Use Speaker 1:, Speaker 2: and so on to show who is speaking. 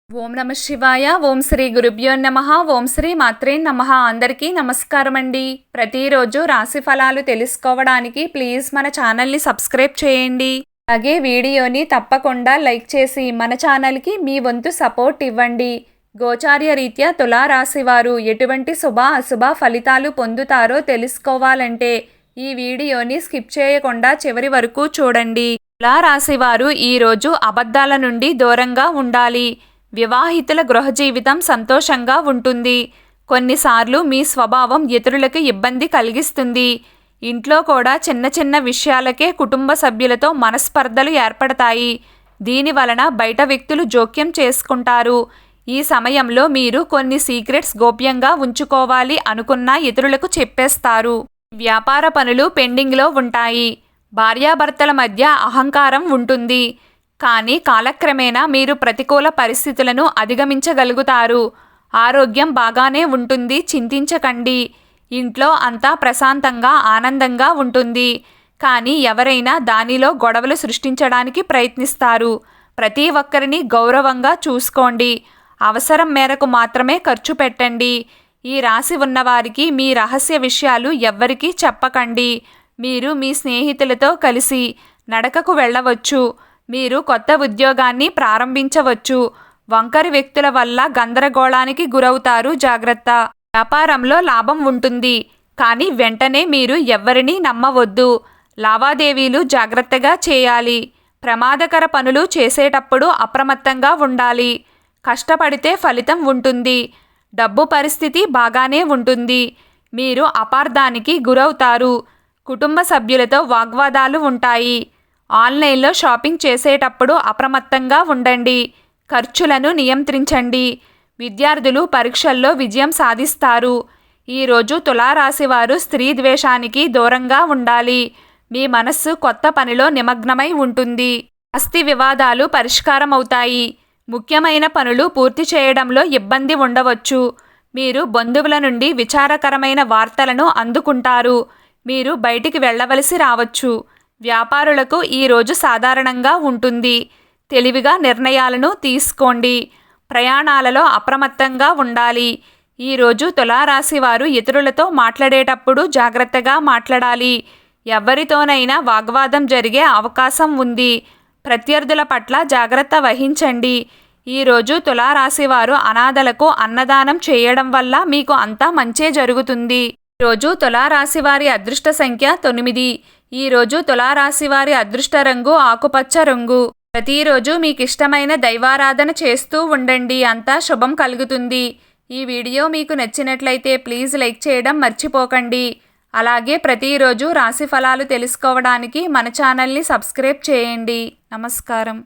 Speaker 1: ఓం నమ శివాయ. ఓం శ్రీ గురుభ్యో నమః. ఓం శ్రీ మాత్రే నమః. అందరికీ నమస్కారం అండి. ప్రతిరోజు రాశి ఫలాలు తెలుసుకోవడానికి ప్లీజ్ మన ఛానల్ని సబ్స్క్రైబ్ చేయండి. అలాగే వీడియోని తప్పకుండా లైక్ చేసి మన ఛానల్కి మీ వంతు సపోర్ట్ ఇవ్వండి. గోచార్య రీత్యా తులారాశి వారు ఎటువంటి శుభ అశుభ ఫలితాలు పొందుతారో తెలుసుకోవాలంటే ఈ వీడియోని స్కిప్ చేయకుండా చివరి వరకు చూడండి. తులారాశి వారు ఈరోజు అబద్ధాల నుండి దూరంగా ఉండాలి. వివాహితుల గృహ జీవితం సంతోషంగా ఉంటుంది. కొన్నిసార్లు మీ స్వభావం ఇతరులకు ఇబ్బంది కలిగిస్తుంది. ఇంట్లో కూడా చిన్న చిన్న విషయాలకే కుటుంబ సభ్యులతో మనస్పర్ధలు ఏర్పడతాయి. దీని వలన బయట వ్యక్తులు జోక్యం చేసుకుంటారు. ఈ సమయంలో మీరు కొన్ని సీక్రెట్స్ గోప్యంగా ఉంచుకోవాలి అనుకున్నా ఇతరులకు చెప్పేస్తారు. వ్యాపార పనులు పెండింగ్లో ఉంటాయి. భార్యాభర్తల మధ్య అహంకారం ఉంటుంది. కానీ కాలక్రమేణా మీరు ప్రతికూల పరిస్థితులను అధిగమించగలుగుతారు. ఆరోగ్యం బాగానే ఉంటుంది, చింతించకండి. ఇంట్లో అంతా ప్రశాంతంగా ఆనందంగా ఉంటుంది. కానీ ఎవరైనా దానిలో గొడవలు సృష్టించడానికి ప్రయత్నిస్తారు. ప్రతి ఒక్కరిని గౌరవంగా చూసుకోండి. అవసరం మేరకు మాత్రమే ఖర్చు పెట్టండి. ఈ రాశి ఉన్నవారికి మీ రహస్య విషయాలు ఎవ్వరికీ చెప్పకండి. మీరు మీ స్నేహితులతో కలిసి నడకకు వెళ్ళవచ్చు. మీరు కొత్త ఉద్యోగాన్ని ప్రారంభించవచ్చు. వంకరి వ్యక్తుల వల్ల గందరగోళానికి గురవుతారు, జాగ్రత్త. వ్యాపారంలో లాభం ఉంటుంది. కానీ వెంటనే మీరు ఎవ్వరినీ నమ్మవద్దు. లావాదేవీలు జాగ్రత్తగా చేయాలి. ప్రమాదకర పనులు చేసేటప్పుడు అప్రమత్తంగా ఉండాలి. కష్టపడితే ఫలితం ఉంటుంది. డబ్బు పరిస్థితి బాగానే ఉంటుంది. మీరు అపార్థానికి గురవుతారు. కుటుంబ సభ్యులతో వాగ్వాదాలు ఉంటాయి. ఆన్లైన్లో షాపింగ్ చేసేటప్పుడు అప్రమత్తంగా ఉండండి. ఖర్చులను నియంత్రించండి. విద్యార్థులు పరీక్షల్లో విజయం సాధిస్తారు. ఈరోజు తులారాశి వారు స్త్రీ ద్వేషానికి దూరంగా ఉండాలి. మీ మనస్సు కొత్త పనిలో నిమగ్నమై ఉంటుంది. ఆస్తి వివాదాలు పరిష్కారం అవుతాయి. ముఖ్యమైన పనులు పూర్తి చేయడంలో ఇబ్బంది ఉండవచ్చు. మీరు బంధువుల నుండి విచారకరమైన వార్తలను అందుకుంటారు. మీరు బయటికి వెళ్ళవలసి రావచ్చు. వ్యాపారులకు ఈరోజు సాధారణంగా ఉంటుంది. తెలివిగా నిర్ణయాలను తీసుకోండి. ప్రయాణాలలో అప్రమత్తంగా ఉండాలి. ఈరోజు తులారాశి వారు ఇతరులతో మాట్లాడేటప్పుడు జాగ్రత్తగా మాట్లాడాలి. ఎవరితోనైనా వాగ్వాదం జరిగే అవకాశం ఉంది. ప్రత్యర్థుల పట్ల జాగ్రత్త వహించండి. ఈరోజు తులారాశి వారు అనాథలకు అన్నదానం చేయడం వల్ల మీకు అంతా మంచే జరుగుతుంది. ఈరోజు తులారాశి వారి అదృష్ట సంఖ్య 9. ఈరోజు తులారాశి వారి అదృష్ట రంగు ఆకుపచ్చ రంగు. ప్రతిరోజు మీకు ఇష్టమైన దైవారాధన చేస్తూ ఉండండి. అంతా శుభం కలుగుతుంది. ఈ వీడియో మీకు నచ్చినట్లయితే ప్లీజ్ లైక్ చేయడం మర్చిపోకండి. అలాగే ప్రతిరోజు రాశి ఫలాలు తెలుసుకోవడానికి మన ఛానల్ని సబ్స్క్రైబ్ చేయండి. నమస్కారం.